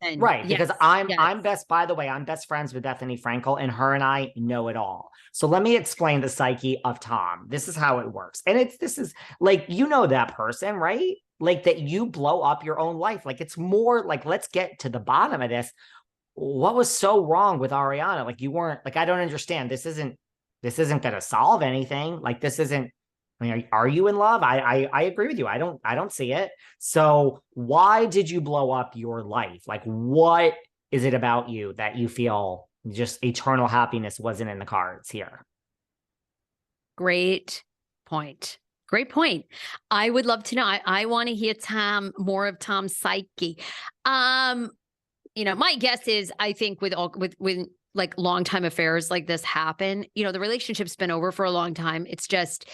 listen. Right, Yes, because I'm best, by the way, I'm best friends with Bethany Frankel, and her and I know it all. So let me explain the psyche of Tom. This is how it works. And this is like, you know, that person, right? Like that you blow up your own life. Like it's more like, let's get to the bottom of this. What was so wrong with Ariana? Like you weren't like, I don't understand. This isn't going to solve anything. Like this isn't, I mean, are you in love? I agree with you. I don't see it. So why did you blow up your life? Like what is it about you that you feel just eternal happiness wasn't in the cards here? great point. Great point. I would love to know. I want to hear more of Tom's psyche. My guess is I think with like long time affairs like this happen, the relationship's been over for a long time. It's just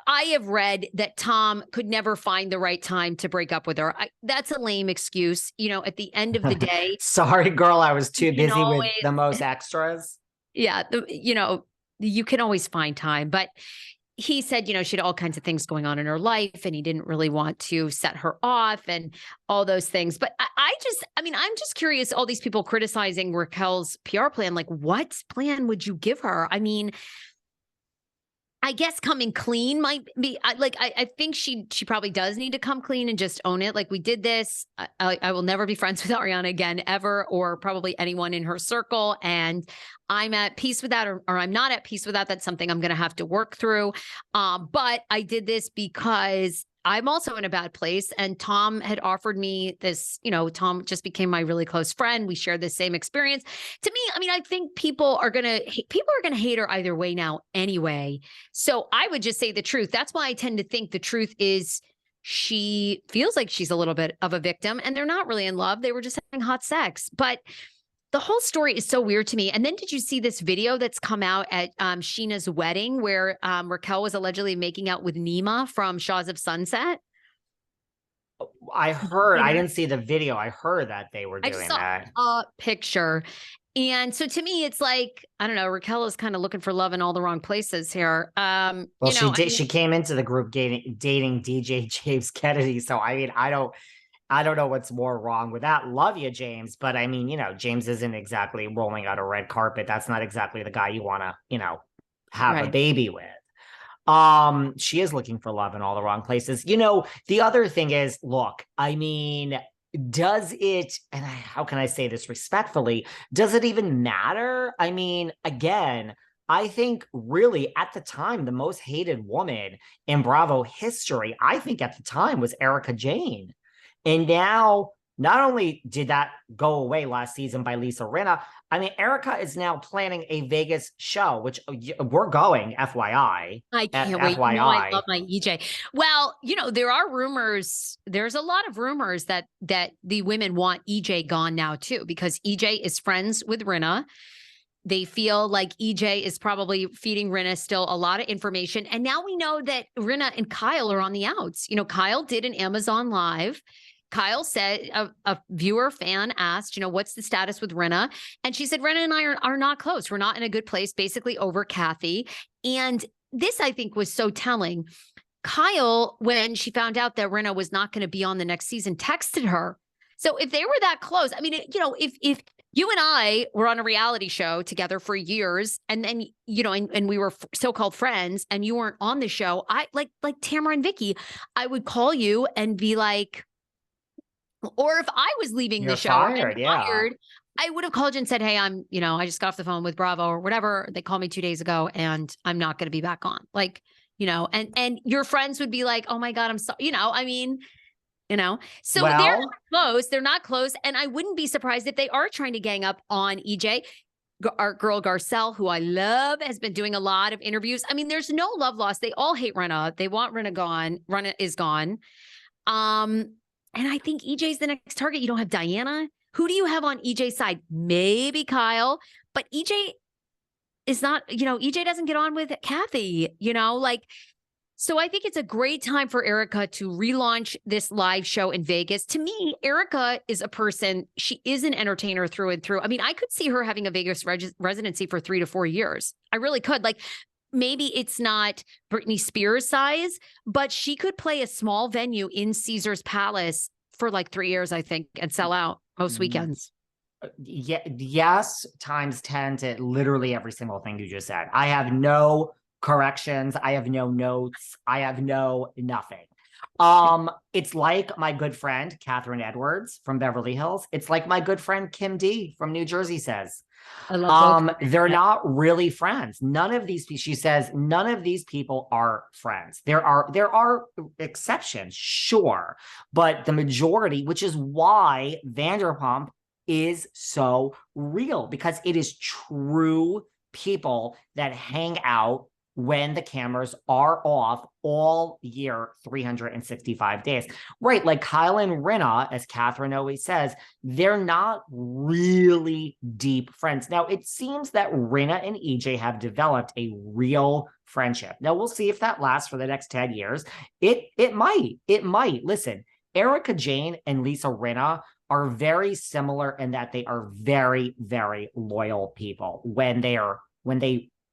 I have read that Tom could never find the right time to break up with her. That's a lame excuse. At the end of the day, Sorry, girl, I was you too can busy with always, the most extras. yeah, you can always find time. But he said, she had all kinds of things going on in her life and he didn't really want to set her off and all those things. But I'm just curious, all these people criticizing Raquel's PR plan, like what plan would you give her? I mean, I guess coming clean might be I think she probably does need to come clean and just own it. Like we did this. I will never be friends with Ariana again ever, or probably anyone in her circle. And I'm at peace with that, or I'm not at peace with that. That's something I'm going to have to work through. But I did this because I'm also in a bad place. And Tom had offered me this, Tom just became my really close friend. We shared the same experience. To me, I mean, I think people are going to hate her either way now anyway. So I would just say the truth. That's why I tend to think the truth is she feels like she's a little bit of a victim and they're not really in love. They were just having hot sex. But the whole story is so weird to me. And then did you see this video that's come out at Sheena's wedding where Raquel was allegedly making out with Nima from Shaws of Sunset? I heard, I didn't see the video. I heard that they were doing that. A picture. And so to me, it's like, I don't know, Raquel is kind of looking for love in all the wrong places here. Well, she came into the group dating DJ James Kennedy. So, I mean, I don't know what's more wrong with that. Love you, James. But I mean, James isn't exactly rolling out a red carpet. That's not exactly the guy you want to, have a baby with. She is looking for love in all the wrong places. The other thing is, look, I mean, does it, and how can I say this respectfully, does it even matter? I mean, again, I think really at the time, the most hated woman in Bravo history, I think at the time was Erica Jane. And now, not only did that go away last season by Lisa Rinna, I mean, Erica is now planning a Vegas show, which we're going, FYI. I can't wait. FYI. I love my EJ. Well, there are rumors. There's a lot of rumors that the women want EJ gone now too, because EJ is friends with Rinna. They feel like EJ is probably feeding Rinna still a lot of information. And now we know that Rinna and Kyle are on the outs. Kyle did an Amazon Live. Kyle said, a viewer fan asked, what's the status with Rinna? And she said, Rinna and I are not close. We're not in a good place, basically over Kathy. And this, I think, was so telling. Kyle, when she found out that Rinna was not going to be on the next season, texted her. So if they were that close, I mean, if you and I were on a reality show together for years, and then, and we were so-called friends, and you weren't on the show, I like Tamara and Vicky, I would call you and be like, or if I was leaving the show fired, I would have called you and said, hey, I just got off the phone with Bravo or whatever. They called me 2 days ago and I'm not going to be back on. Like, and your friends would be like, oh my God, I'm so, so they're not close. They're not close. And I wouldn't be surprised if they are trying to gang up on EJ. Our girl Garcelle, who I love, has been doing a lot of interviews. I mean, there's no love lost. They all hate Rinna. They want Rinna gone. Rinna is gone. And I think EJ's the next target. You don't have Diana. Who do you have on EJ's side? Maybe Kyle, but EJ is not, EJ doesn't get on with Kathy, so I think it's a great time for Erica to relaunch this live show in Vegas. To me, Erica is a person, she is an entertainer through and through. I mean, I could see her having a Vegas residency for 3 to 4 years. I really could. Like, maybe it's not Britney Spears size, but she could play a small venue in Caesar's Palace for like 3 years, I think, and sell out most weekends. Yeah, yes, times 10 to literally every single thing you just said. I have no corrections. I have no notes. I have no nothing. It's like my good friend Catherine Edwards from Beverly Hills. It's like my good friend Kim D from New Jersey says. I love both. They're not really friends. None of these, she says, none of these people are friends. There are exceptions, sure, but the majority, which is why Vanderpump is so real, because it is true people that hang out when the cameras are off all year, 365 days. Right, like Kyle and Rinna, as Catherine always says, they're not really deep friends. Now, it seems that Rinna and EJ have developed a real friendship. Now, we'll see if that lasts for the next 10 years. It might. Listen, Erica Jane and Lisa Rinna are very similar in that they are very, very loyal people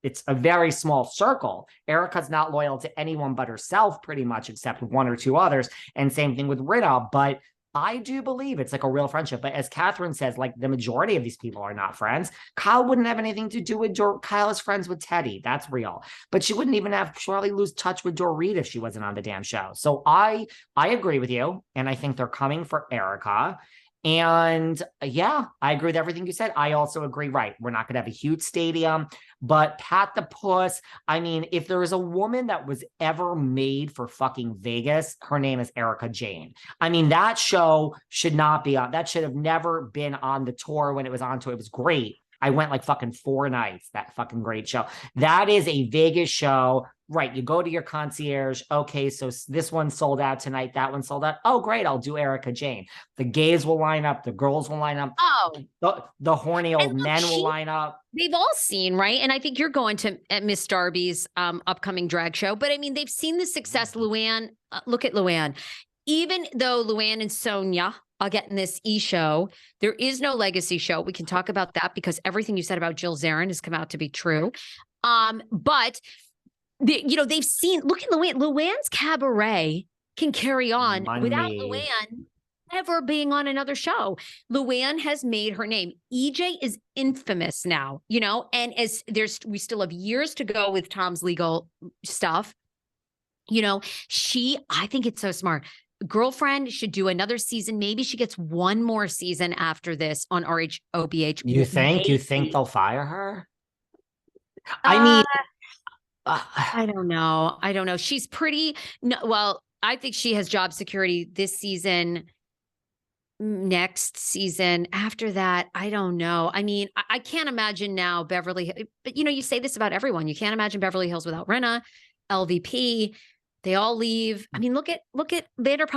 it's a very small circle. Erica's not loyal to anyone but herself, pretty much, except one or two others. And same thing with Rinna. But I do believe it's like a real friendship. But as Catherine says, like the majority of these people are not friends. Kyle wouldn't have anything to do with Kyle is friends with Teddy. That's real. But she wouldn't even surely lose touch with Dorit if she wasn't on the damn show. So I agree with you. And I think they're coming for Erica. And yeah, I agree with everything you said. I also agree, right, we're not going to have a huge stadium, but Pat the Puss, I mean, if there is a woman that was ever made for fucking Vegas, her name is Erica Jane. I mean, that show should not be on, that should have never been on the tour when it was on tour. It was great. I went like fucking 4 nights, that fucking great show. That is a Vegas show. Right, you go to your concierge. Okay, so this one sold out tonight. That one sold out. Oh, great, I'll do Erica Jane. The gays will line up. The girls will line up. Oh, the horny old men will line up. They've all seen, right? And I think you're going to Miss Darby's upcoming drag show. But I mean, they've seen the success. Luann, look at Luann. Even though Luann and Sonia are getting this show, there is no legacy show. We can talk about that because everything you said about Jill Zarin has come out to be true. But they've seen, look at Luann. Luann's cabaret can carry on without Luann ever being on another show. Luann has made her name. EJ is infamous now, and we still have years to go with Tom's legal stuff. I think it's so smart. Girlfriend should do another season. Maybe she gets one more season after this on RHOBH. You think they'll fire her? I mean, I don't know. She's pretty. Well, I think she has job security this season. Next season. After that, I don't know. I mean, I can't imagine now Beverly. But you say this about everyone. You can't imagine Beverly Hills without Rinna, LVP. They all leave. I mean, look at Vanderpump